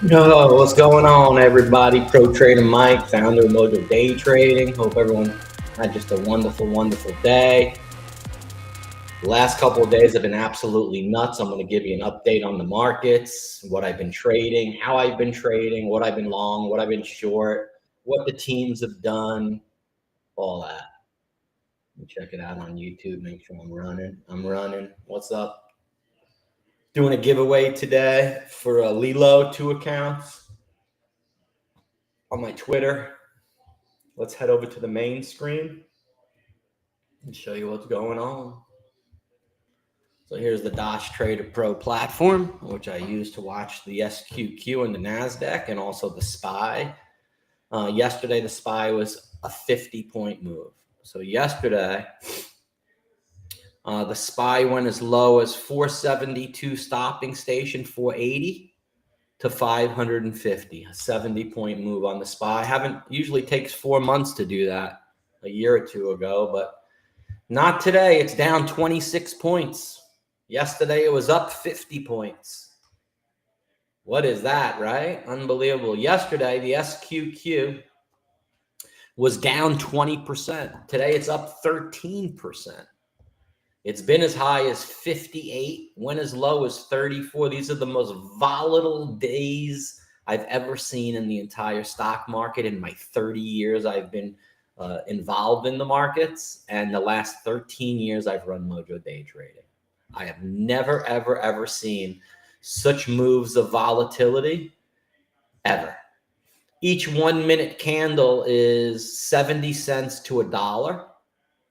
Yo, what's going on, everybody? Pro Trader Mike, founder of MOJO Day Trading. Hope everyone had just a wonderful, wonderful day. The last couple of days have been absolutely nuts. I'm going to give you an update on the markets, what I've been trading, how I've been trading, what I've been long, what I've been short, what the teams have done, all that. Let me check it out on YouTube, make sure I'm running. I'm running. What's up? Doing a giveaway today for Leeloo 2 accounts on my Twitter. Let's head over to the main screen and show you what's going on. So here's the Dosh Trader Pro platform, which I use to watch the SQQ and the NASDAQ and also the SPY. Yesterday, the SPY was a 50-point move. So yesterday, the SPY went as low as 472 stopping station, 480 to 550, a 70-point move on the SPY. Usually takes 4 months to do that, a year or two ago, but not today. It's down 26 points. Yesterday, it was up 50 points. What is that, right? Unbelievable. Yesterday, the SQQ was down 20%. Today, it's up 13%. It's been as high as 58, went as low as 34. These are the most volatile days I've ever seen in the entire stock market in my 30 years I've been involved in the markets. And the last 13 years I've run MOJO Day Trading. I have never, ever, ever seen such moves of volatility ever. Each 1 minute candle is 70 cents to $1.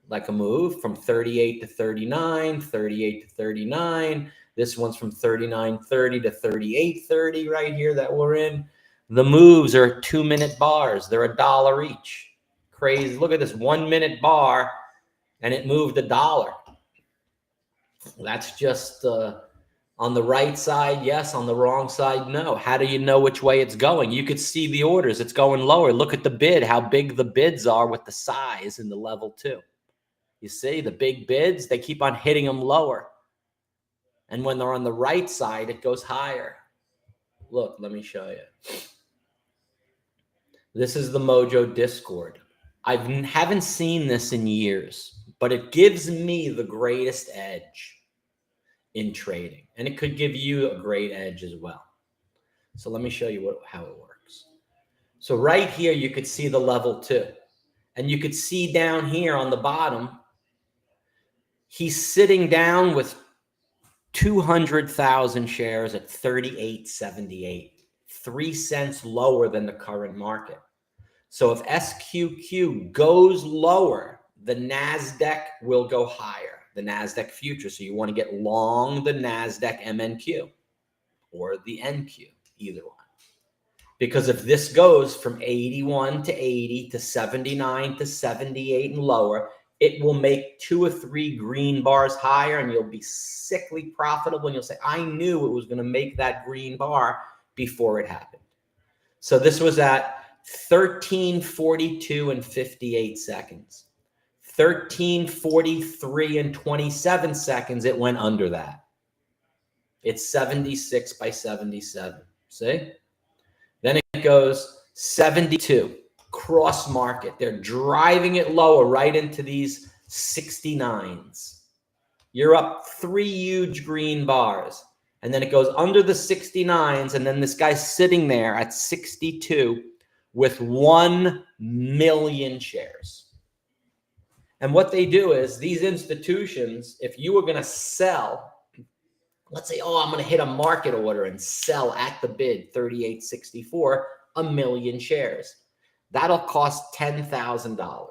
Like a move from 38 to 39, 38 to 39. This one's from 39.30 to 38.30 right here that we're in. The moves are 2 minute bars. They're $1 each. Crazy. Look at this 1 minute bar and it moved $1. That's just on the right side, yes. On the wrong side, no. How do you know which way it's going? You could see the orders. It's going lower. Look at the bid, how big the bids are with the size in the level 2. You see the big bids, they keep on hitting them lower. And when they're on the right side, it goes higher. Look, let me show you. This is the MOJO Discord. I haven't seen this in years, but it gives me the greatest edge in trading. And it could give you a great edge as well. So let me show you how it works. So right here, you could see the level 2. And you could see down here on the bottom, he's sitting down with 200,000 shares at 38.78, 3 cents lower than the current market. So if SQQ goes lower, the NASDAQ will go higher, the NASDAQ future. So you want to get long the NASDAQ MNQ or the NQ, either one. Because if this goes from 81 to 80 to 79 to 78 and lower, it will make 2 or 3 green bars higher and you'll be sickly profitable. And you'll say, I knew it was going to make that green bar before it happened. So this was at 13:42 and 58 seconds. 13:43 and 27 seconds, it went under that. It's 76 by 77. See? Then it goes 72. Cross market. They're driving it lower right into these 69s. You're up 3 huge green bars. And then it goes under the 69s. And then this guy's sitting there at 62 with 1 million shares. And what they do is these institutions, if you were going to sell, let's say, oh, I'm going to hit a market order and sell at the bid 38.64, 1 million shares. That'll cost $10,000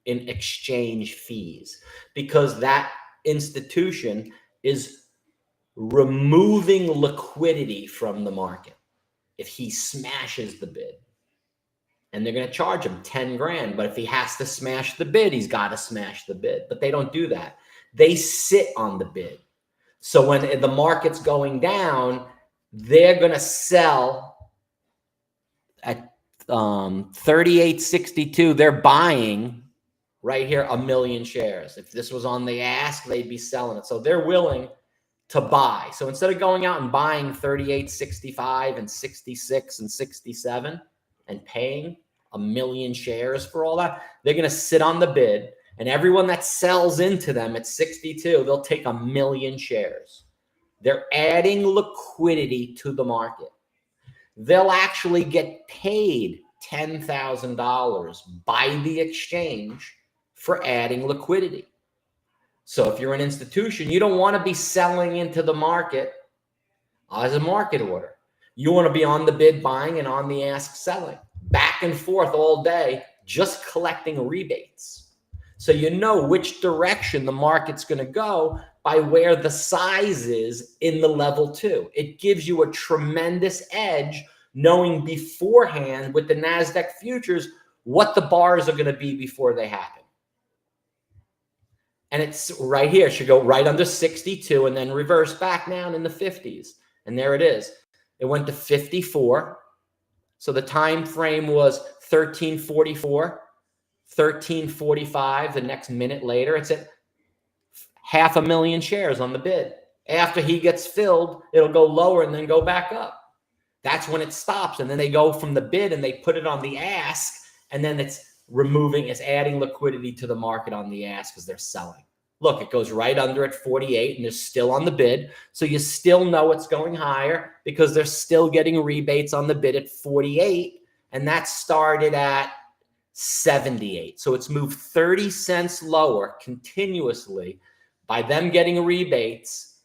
in exchange fees because that institution is removing liquidity from the market if he smashes the bid. And they're going to charge him 10 grand. But if he has to smash the bid, he's got to smash the bid. But they don't do that. They sit on the bid. So when the market's going down, they're going to sell at 38.62. They're buying right here 1 million shares. If this was on the ask, they'd be selling it. So they're willing to buy. So instead of going out and buying 38, 65, and 66 and 67 and paying 1 million shares for all that, they're going to sit on the bid, and everyone that sells into them at 62, they'll take 1 million shares. They're adding liquidity to the market. They'll actually get paid $10,000 by the exchange for adding liquidity. So if you're an institution, you don't want to be selling into the market as a market order. You want to be on the bid buying and on the ask selling, back and forth all day, just collecting rebates. So you know which direction the market's going to go by where the size is in the level 2. It gives you a tremendous edge knowing beforehand with the NASDAQ futures what the bars are going to be before they happen. And it's right here. It should go right under 62 and then reverse back down in the 50s. And there it is. It went to 54. So the time frame was 1344, 1345. The next minute later, it's at 500,000 shares on the bid. After he gets filled, it'll go lower and then go back up. That's when it stops. And then they go from the bid and they put it on the ask. And then it's adding liquidity to the market on the ask because they're selling. Look, it goes right under at 48 and they're still on the bid. So you still know it's going higher because they're still getting rebates on the bid at 48. And that started at 78. So it's moved 30 cents lower continuously by them getting rebates.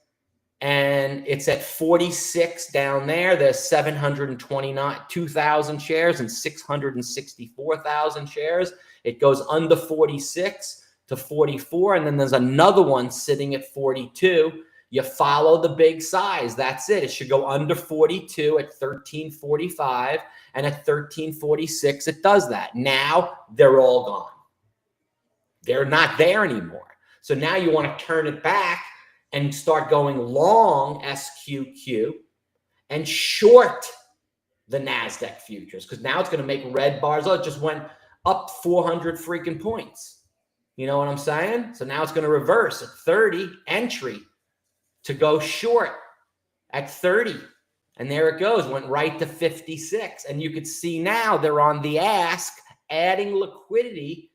And it's at 46 down there. There's 722,000 shares and 664,000 shares. It goes under 46 to 44. And then there's another one sitting at 42. You follow the big size. That's it. It should go under 42 at 1345. And at 1346, it does that. Now they're all gone. They're not there anymore. So now you want to turn it back and start going long SQQ and short the NASDAQ futures because now it's going to make red bars. Oh, it just went up 400 freaking points. You know what I'm saying? So now it's going to reverse at 30, entry to go short at 30. And there it goes, went right to 56. And you could see now they're on the ask, adding liquidity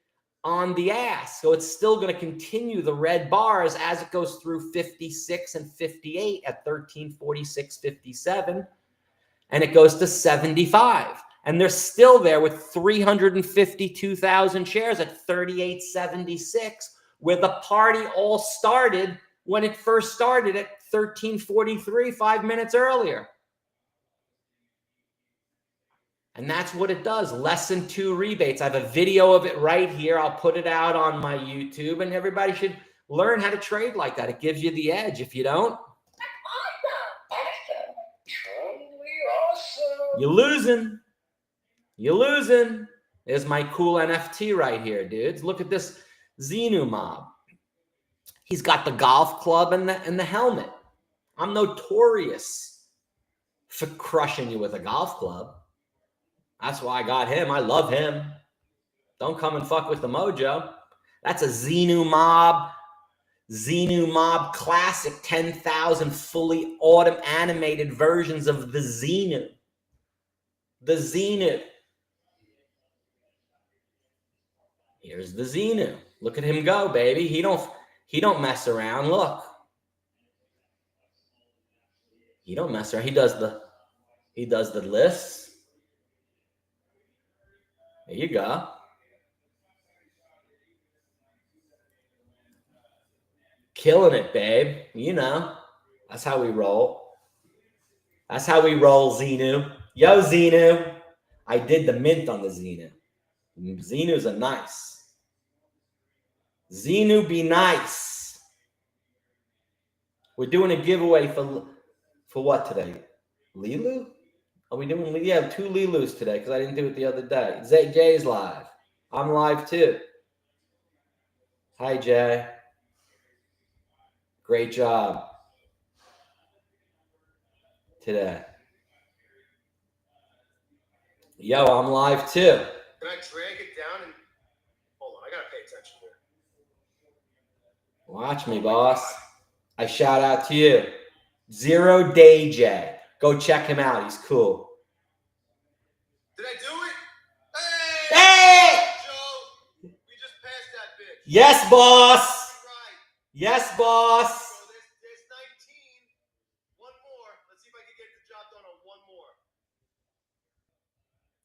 on the ask. So it's still going to continue the red bars as it goes through 56 and 58 at 1346, 57. And it goes to 75. And they're still there with 352,000 shares at 38.76, where the party all started when it first started at 1343, 5 minutes earlier. And that's what it does. Less than 2 rebates. I have a video of it right here. I'll put it out on my YouTube, and everybody should learn how to trade like that. It gives you the edge. If you don't, you're losing. You're losing. There's my cool NFT right here, dudes. Look at this Xenu mob. He's got the golf club and the helmet. I'm notorious for crushing you with a golf club. That's why I got him. I love him. Don't come and fuck with the MOJO. That's a Xenu mob classic 10,000 fully animated versions of the Xenu. The Xenu. Here's the Xenu. Look at him go, baby. He don't mess around. Look. He don't mess around. He does the lists. There you go. Killing it, babe. You know. That's how we roll. That's how we roll, Xenu. Yo, Xenu. I did the mint on the Xenu. Xenu's a nice. Xenu be nice. We're doing a giveaway for what today? Leeloo? Are we doing? Yeah, 2 Leeloos today because I didn't do it the other day. Jay's live. I'm live too. Hi, Jay. Great job today. Yo, I'm live too. Can I drag it down and hold on? I gotta pay attention here. Watch me, boss. I shout out to you. 0 Day J. Go check him out. He's cool. Did I do it? Hey! Joe, we just passed that bitch. Yes, boss. Right. Yes, boss. So there's 19. One more. Let's see if I can get the job done on one more.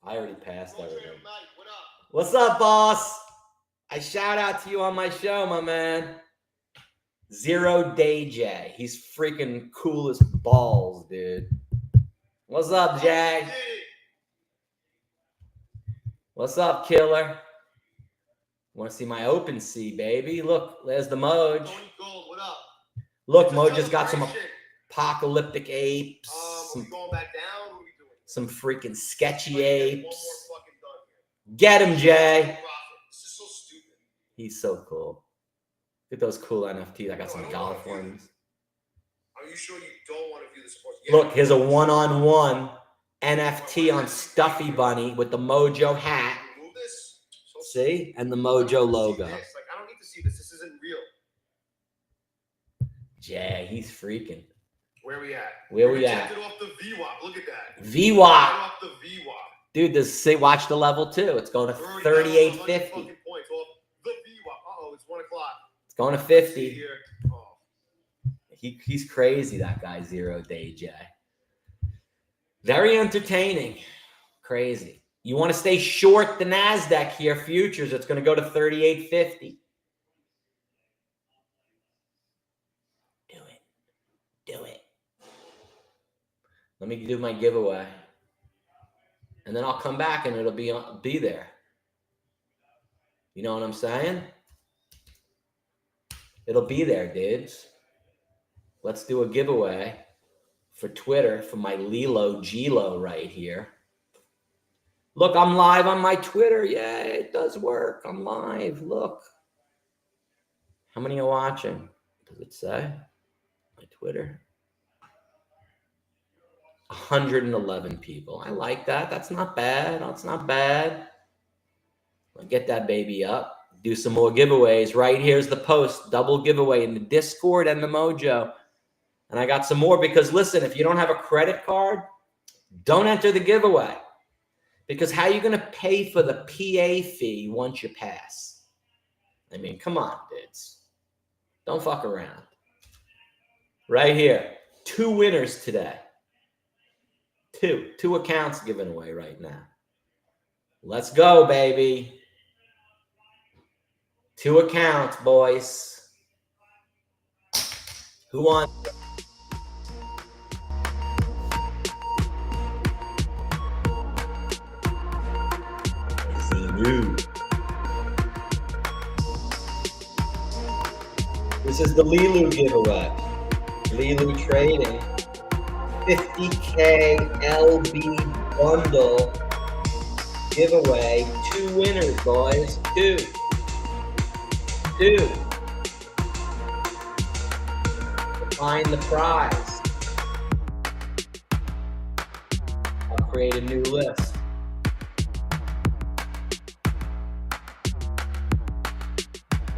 I already passed everything. What up? What's up, boss? I shout out to you on my show, my man. 0 Day J. He's freaking cool as balls, dude. What's up, Jay? What's up, killer? Want to see my open sea, baby? Look, there's the Moj. Tony Gold, what up? Look, Moj just got some apocalyptic apes. Are we going back down? What are we doing? Some freaking sketchy apes. One more fucking done here. Get him, Jay. This is so stupid. He's so cool. Look at those cool NFTs. I got some golf ones. Are you sure you don't want to view the sports? Look, here's a one-on-one NFT on Stuffy Bunny with the MOJO hat. Remove this. See? And the MOJO logo. Like, I don't need to see this. This isn't real. Jay, he's freaking. Where we at? Where we at? Off the VWAP. Look at that. VWAP. Off the VWAP. Dude, say watch the level 2. It's going to 38.50. Points off the VWAP. Uh-oh, it's 1 o'clock. It's going to 50. Oh. He's crazy, that guy, 0 Day J. Very entertaining. Crazy. You want to stay short the NASDAQ here, futures, it's going to go to 38.50. Do it. Let me do my giveaway. And then I'll come back and it'll be there. You know what I'm saying? It'll be there, dudes. Let's do a giveaway for Twitter for my Leeloo G-Lo right here. Look, I'm live on my Twitter. Yeah, it does work. I'm live. Look. How many are watching? Does it say? My Twitter. 111 people. I like that. That's not bad. That's not bad. I'll get that baby up. Do some more giveaways. Right here's the post. Double giveaway in the Discord and the MOJO. And I got some more because, listen, if you don't have a credit card, don't enter the giveaway. Because how are you going to pay for the PA fee once you pass? I mean, come on, dudes. Don't fuck around. Right here. 2 winners today. 2 accounts given away right now. Let's go, baby. 2 accounts, boys. Who wants? This is the Leeloo giveaway. Leeloo trading. 50K LB bundle giveaway. 2 winners, boys. 2. Find the prize. I'll create a new list.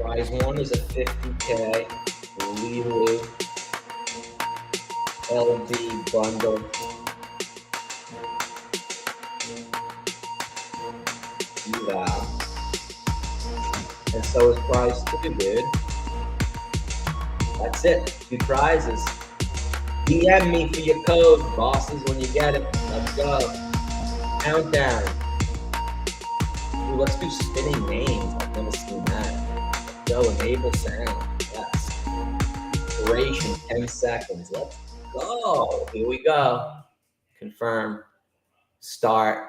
Prize 1 is a 50K Leeloo LB bundle. Eval. And so is prize 2, dude. That's it. 2 prizes. DM me for your code, bosses, when you get it. Let's go. Countdown. Ooh, let's do spinning names. I've never seen that. Let's go. Enable sound. Yes. Duration 10 seconds. Let's go. Here we go. Confirm. Start.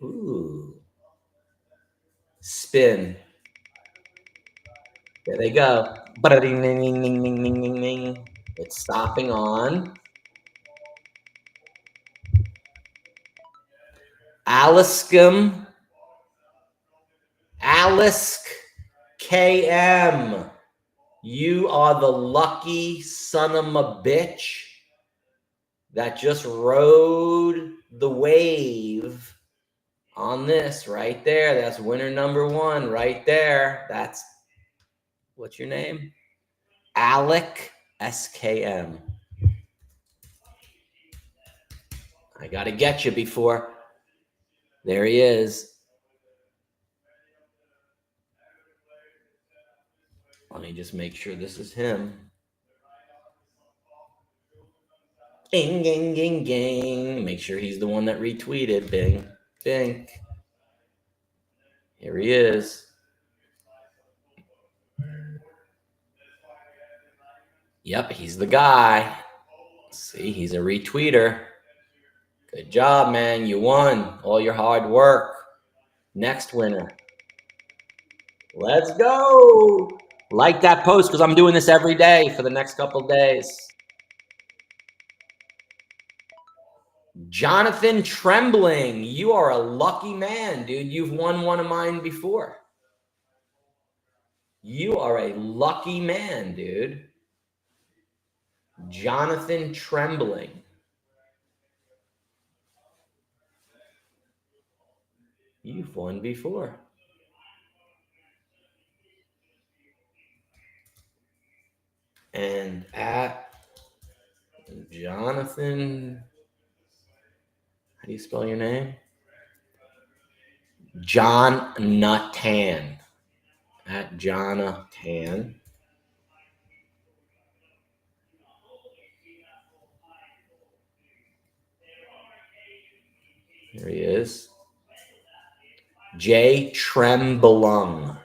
Ooh. Spin. There they go. It's stopping on Alisk KM. You are the lucky son of a bitch that just rode the wave on this right there. That's winner number 1 right there. That's, what's your name? Alec SKM. I got to get you before. There he is. Let me just make sure this is him. Ging, ging, ging, ging. Make sure he's the one that retweeted. Bing, bing. Here he is. Yep, he's the guy. See, he's a retweeter. Good job, man. You won all your hard work. Next winner. Let's go. Like that post because I'm doing this every day for the next couple days. Jonathan Trembling, you are a lucky man, dude. You've won one of mine before. You are a lucky man, dude. Jonathan Trembling. You've won before. And at Jonathan, how do you spell your name? Jonathan. At Jonathan. Here he is. J Trembling.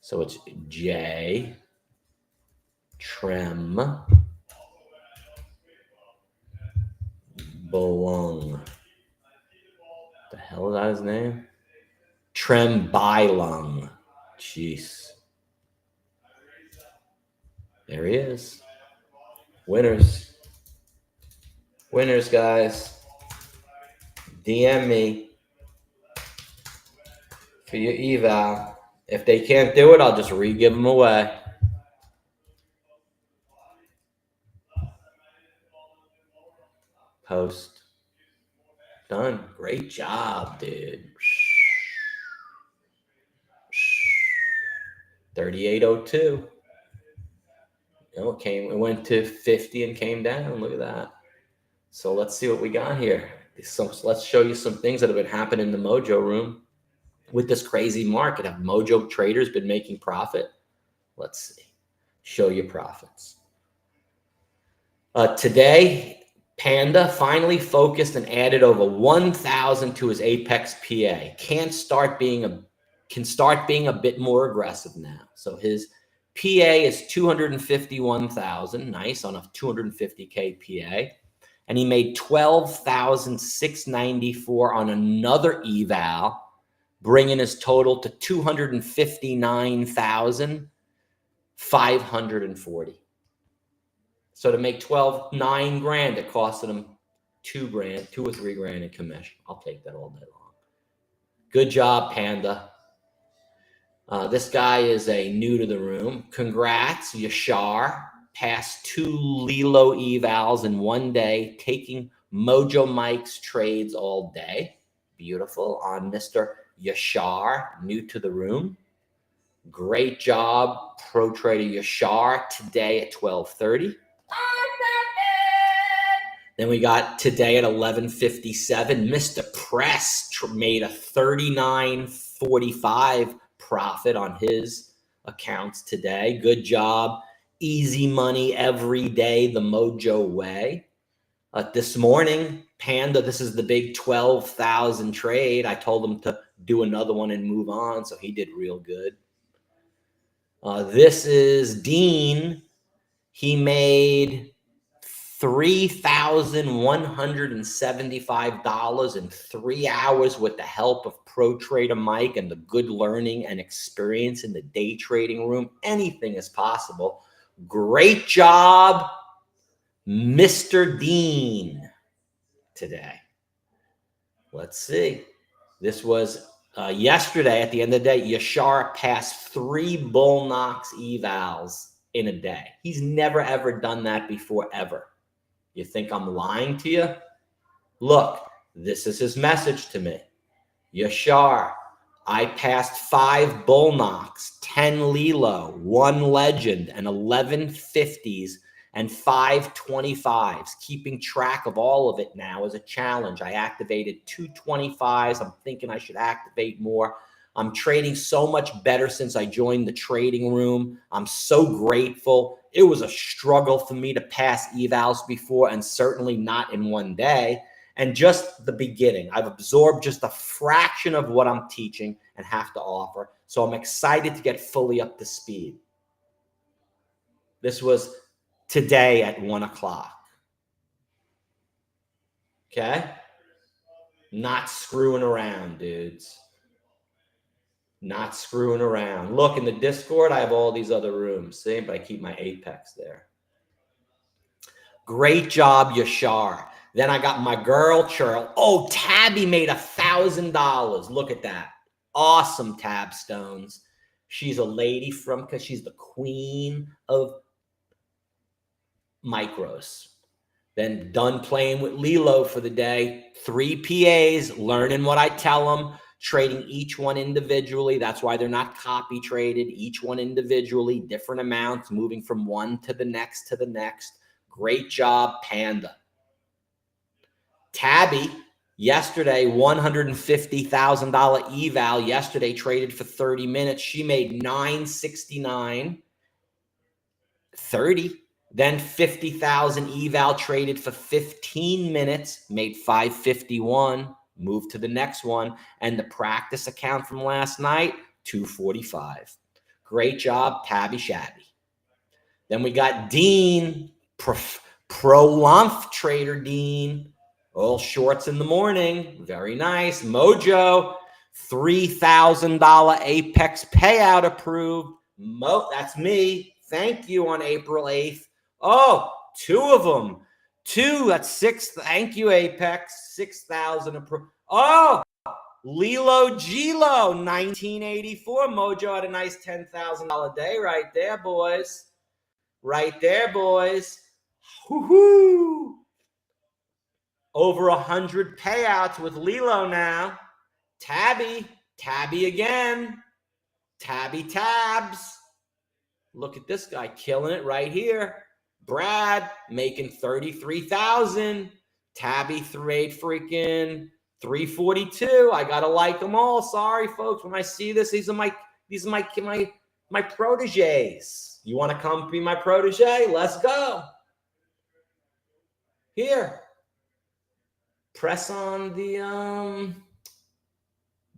So it's J Trembling. The hell is that his name? Trembilung. Jeez. There he is. Winners. Winners, guys. DM me for your eval. If they can't do it, I'll just re-give them away. Post. Done. Great job, dude. 3802. It went to 50 and came down. Look at that. So let's see what we got here. Let's show you some things that have been happening in the MOJO room with this crazy market. Have MOJO traders been making profit? Let's see. Show you profits. Today, Panda finally focused and added over 1,000 to his Apex PA. Can start being a bit more aggressive now. So his PA is 251,000. Nice on a 250K PA. And he made 12,694 on another eval, bringing his total to 259,540. So to make 9 grand, it costed him $2 or $3 grand in commission. I'll take that all day long. Good job, Panda. This guy is a new to the room. Congrats, Yashar. Passed 2 Leeloo evals in one day, taking MOJO Mike's trades all day. Beautiful on Mr. Yashar, new to the room. Great job, Pro Trader Yashar, today at 12:30. Then we got today at 11:57. Mr. Press made a 39.45 profit on his accounts today. Good job. Easy money every day, the MOJO way. This morning, Panda, this is the big 12,000 trade. I told him to do another one and move on, so he did real good. This is Dean. He made $3,175 in 3 hours with the help of Pro Trader Mike and the good learning and experience in the day trading room. Anything is possible. Great job, Mr. Dean, today. Let's see. This was yesterday at the end of the day. Yashar passed 3 Bull Knox evals in a day. He's never, ever done that before, ever. You think I'm lying to you? Look, this is his message to me. Yashar, I passed 5 Bull Knocks, 10 Leeloo, 1 Legend, and 11 50s, and 5 25s. Keeping track of all of it now is a challenge. I activated 2 25s. I'm thinking I should activate more. I'm trading so much better since I joined the trading room. I'm so grateful. It was a struggle for me to pass evals before, and certainly not in one day. And just the beginning, I've absorbed just a fraction of what I'm teaching and have to offer. So I'm excited to get fully up to speed. This was today at 1 o'clock. Okay? Not screwing around, dudes. Not screwing around. Look, in the Discord, I have all these other rooms. See, but I keep my Apex there. Great job, Yashar. Then I got my girl, Churl. Oh, Tabby made $1,000. Look at that. Awesome, Tab Stones. She's a lady from, because she's the queen of micros. Then done playing with Leeloo for the day. 3 PAs, learning what I tell them, trading each one individually. That's why they're not copy traded. Each one individually, different amounts, moving from one to the next to the next. Great job, Panda. Tabby, yesterday, $150,000 eval. Yesterday, traded for 30 minutes. She made $969.30. Then 50,000 eval, traded for 15 minutes, made 551. Moved to the next one. And the practice account from last night, 245. Great job, Tabby Shabby. Then we got Dean, pro-lump trader Dean. All shorts in the morning. Very nice. MOJO, $3,000 Apex payout approved. That's me. Thank you on April 8th. Oh, 2 of them. 2, that's 6. Thank you, Apex. 6,000 approved. Oh, Leeloo Gilo, 1984. MOJO had a nice $10,000 day right there, boys. Right there, boys. Woohoo! Over 100 payouts with Leeloo now. Tabby again. Tabby tabs. Look at this guy killing it right here. Brad making 33,000. Tabby freaking 342. I gotta like them all. Sorry, folks. When I see this, these are my proteges. You want to come be my protege? Let's go. Here. Press on the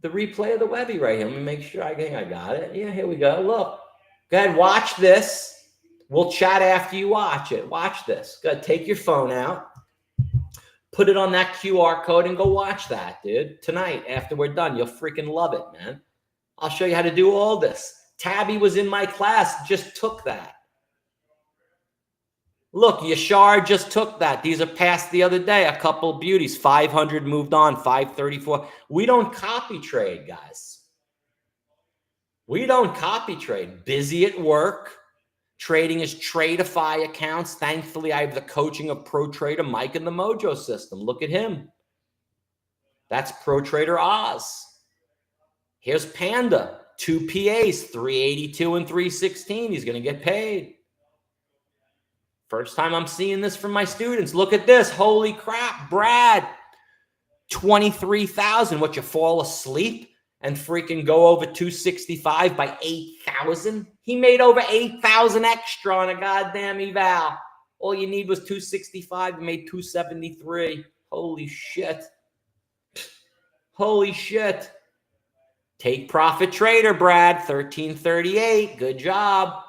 replay of the Webby right here. Let me make sure I got it. Yeah, here we go. Look. Go ahead, watch this. We'll chat after you watch it. Watch this. Go ahead, take your phone out. Put it on that QR code and go watch that, dude. Tonight, after we're done, you'll freaking love it, man. I'll show you how to do all this. Tabby was in my class, just took that. Look, Yashar just took that. These are passed the other day. A couple beauties. 500 moved on. 534. We don't copy trade, guys. We don't copy trade. Busy at work. Trading is Tradeify accounts. Thankfully, I have the coaching of Pro Trader Mike in the MOJO system. Look at him. That's Pro Trader Oz. Here's Panda. 2 PAs, 382 and 316. He's going to get paid. First time I'm seeing this from my students. Look at this. Holy crap. Brad, 23,000. What, you fall asleep and freaking go over 265 by 8,000? He made over 8,000 extra on a goddamn eval. All you need was 265. You made 273. Holy shit. Holy shit. Take profit trader, Brad. 1338. Good job.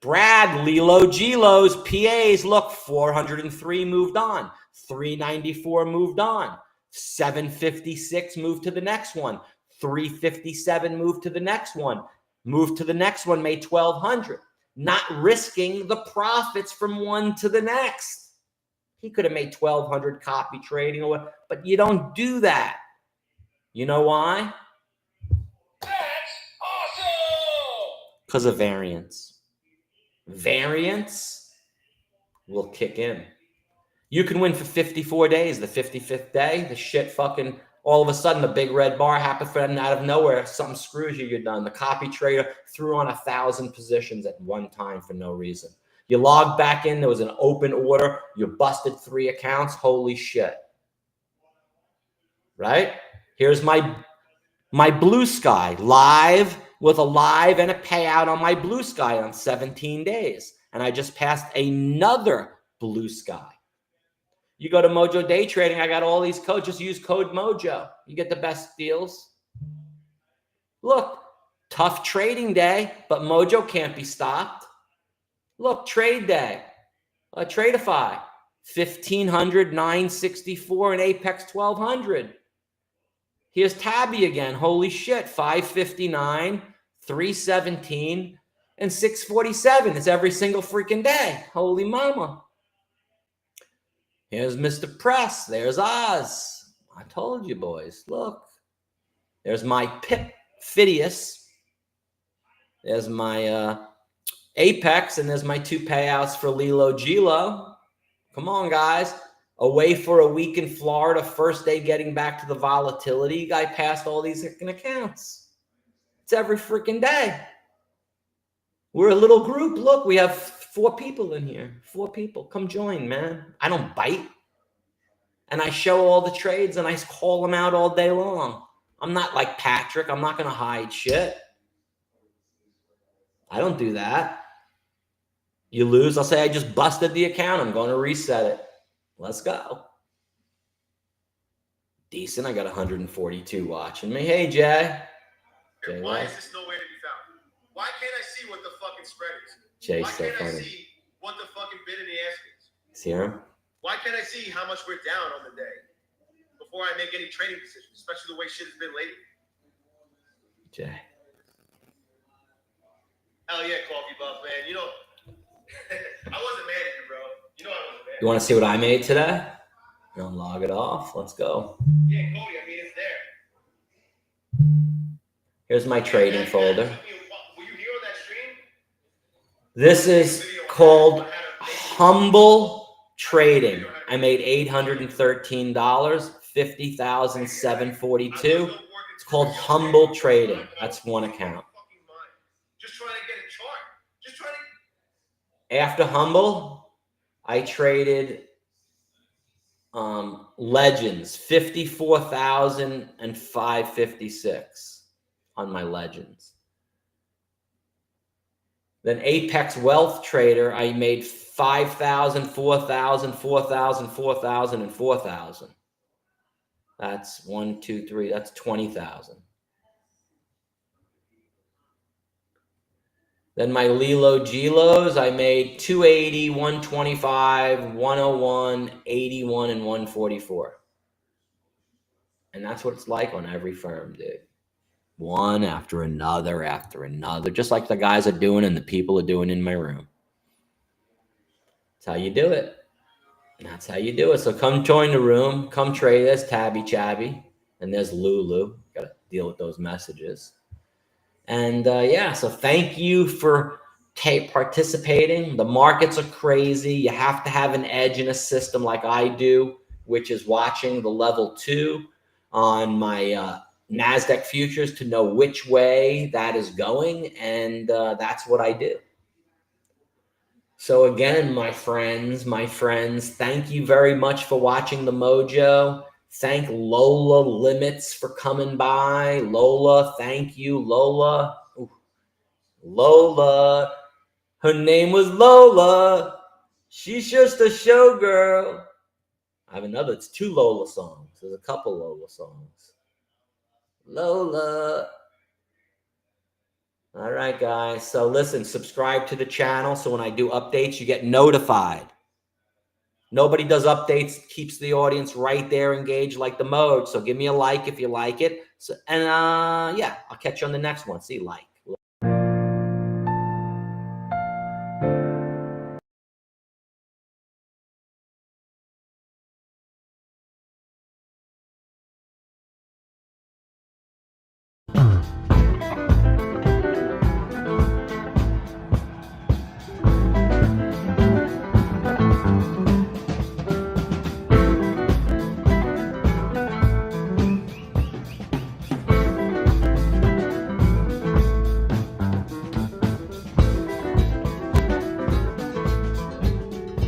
Brad, Leeloo Gilos, PAs, look, 403 moved on. 394 moved on. 756 moved to the next one. 357 moved to the next one. Moved to the next one, made 1,200. Not risking the profits from one to the next. He could have made 1,200 copy trading, or what, but you don't do that. You know why? That's awesome! Because of variance. Variance will kick in. You can win for 54 days. The 55th day, the shit fucking All of a sudden, the big red bar happened for them out of nowhere. Something screws you, you're done. The copy trader threw on 1,000 positions at one time for no reason. You logged back in, there was an open order, you busted 3 accounts. Holy shit. Right? Here's my Blue Sky live with a live and a payout on my Blue Sky on 17 days. And I just passed another Blue Sky. You go to Mojo Day Trading, I got all these codes. Just use code MOJO. You get the best deals. Look, tough trading day, but Mojo can't be stopped. Look, trade day. Tradeify, 1,500, 964, and Apex 1,200. Here's Tabby again. Holy shit, 559, 317, and 647. It's every single freaking day. Holy mama. Here's Mr. Press. There's Oz. I told you, boys. Look. There's my Pip Phidias. There's my Apex. And there's my 2 payouts for Leeloo Gilo. Come on, guys. Away for a week in Florida. First day getting back to the volatility. Guy passed all these freaking accounts. It's every freaking day. We're a little group. Look, we have 4 people in here. 4 people. Come join, man. I don't bite. And I show all the trades and I call them out all day long. I'm not like Patrick. I'm not going to hide shit. I don't do that. You lose, I'll say I just busted the account. I'm going to reset it. Let's go. Decent. I got 142 watching me. Hey, Jay. Jay, why is this nowhere to be found? Why can't I see what the fucking spread is? Jay's why so can't funny. I see what the fucking bid in the ask is? See him? Why can't I see how much we're down on the day before I make any trading decisions, especially the way shit has been lately? Jay. Hell yeah, Coffee Buff, man. You know, I wasn't mad at you, bro. You know I wasn't mad. You want to see what I made today? I'll log it off. Let's go. Yeah, Cody, I mean, it's there. Here's my trading folder. Were you here on that stream? This is called Humble Trading. I made $813, 50,742. It's called Humble Trading. That's one account. Just trying to get a chart. Just trying to. After Humble, I traded Legends, 54,556 on my Legends. Then Apex Wealth Trader, I made 5,000, 4,000, 4,000, 4,000, and 4,000. That's 1, 2, 3. That's 20,000. Then my Leeloo Gilos, I made 280, 125, 101, 81, and 144. And that's what it's like on every firm, dude. One after another, just like the guys are doing and the people are doing in my room. That's how you do it. That's how you do it. So come join the room. Come trade. There's Tabby Chabby. And there's Leeloo. Got to deal with those messages. And yeah, so thank you for participating. The markets are crazy. You have to have an edge in a system like I do, which is watching the level 2 on my NASDAQ futures to know which way that is going. And that's what I do. So again, my friends, thank you very much for watching the Mojo. Thank Lola Limits for coming by. Lola, thank you, Lola. Ooh. Lola. Her name was Lola. She's just a showgirl. I have another, it's 2 Lola songs. There's a couple Lola songs. Lola. All right, guys. So listen, subscribe to the channel so when I do updates, you get notified. Nobody does updates, keeps the audience right there engaged like the mode. So give me a like if you like it. So, and yeah, I'll catch you on the next one. See you, like.